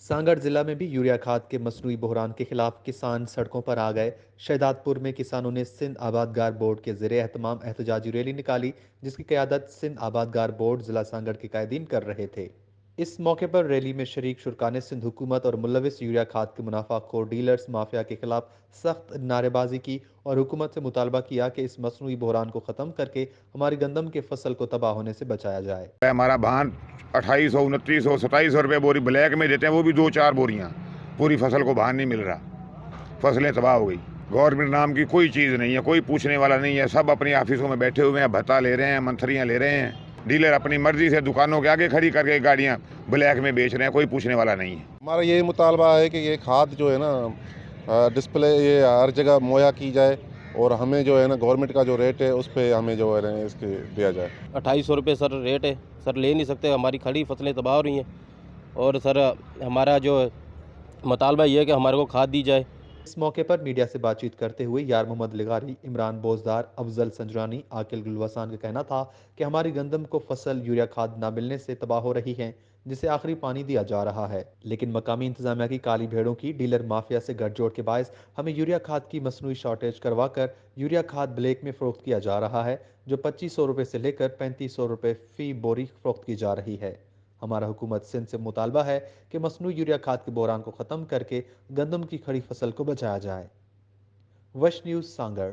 सांगड़ जिला में भी यूरिया खाद के मसनूई बहरान के खिलाफ किसान सड़कों पर आ गए। शहदादपुर में किसानों ने सिंध आबादगार बोर्ड के ज़रिए एहतमाम एहतजाजी रैली निकाली, जिसकी क़यादत सिंध आबादगार बोर्ड ज़िला सांगड़ के कायदीन कर रहे थे। इस मौके पर रैली में शरीक शुरका ने सिंध हुकूमत और मुलविस यूरिया खाद के मुनाफाखोर डीलर्स माफिया के खिलाफ सख्त नारेबाजी की और हुकूमत से मुतालबा किया कि इस मसनूई बहरान को ख़त्म करके हमारी गंदम के फसल को तबाह होने से बचाया जाए। हमारा धान 2800, 2900, 2700 रुपये बोरी ब्लैक में देते हैं, वो भी 2-4 बोरियां। पूरी फसल को भान नहीं मिल रहा, फसलें तबाह हो गई। गवर्नमेंट नाम की कोई चीज़ नहीं है, कोई पूछने वाला नहीं है। सब अपनी ऑफिसों में बैठे हुए हैं, भत्ता ले रहे हैं, मंथरियाँ ले रहे हैं। डीलर अपनी मर्जी से दुकानों के आगे खड़ी करके गाड़ियाँ ब्लैक में बेच रहे हैं, कोई पूछने वाला नहीं है। हमारा यही मुतालबा है कि ये खाद जो है ना डिस्प्ले ये हर जगह मुहैया की जाए और हमें जो है ना गवर्नमेंट का जो रेट है उस पर हमें जो है ना इसके दिया जाए। 2800 रुपये सर रेट है सर, ले नहीं सकते, हमारी खड़ी फसलें तबाह हो रही हैं। और सर हमारा जो मुतालबा ये है कि हमारे को खाद दी जाए। इस मौके पर मीडिया से बातचीत करते हुए यार मोहम्मद लिगारी, इमरान बोजदार, अफजल संजरानी, आकिल गुलवसान का कहना था कि हमारी गंदम को फसल यूरिया खाद न मिलने से तबाह हो रही है, जिसे आखिरी पानी दिया जा रहा है। लेकिन मकामी इंतजामिया की काली भेड़ों की डीलर माफिया से गठजोड़ के बायस हमें यूरिया खाद की मसनूई शॉर्टेज करवाकर यूरिया खाद ब्लैक में फरोख्त किया जा रहा है, जो 2500 रुपये से लेकर 3500 रुपये फी बोरी फरोख्त की जा रही है। हमारा हुकूमत सिंध से मुतालबा है कि मसनू यूरिया खाद के बहरान को ख़त्म करके गंदम की खड़ी फसल को बचाया जाए। वश न्यूज़ सांगड़।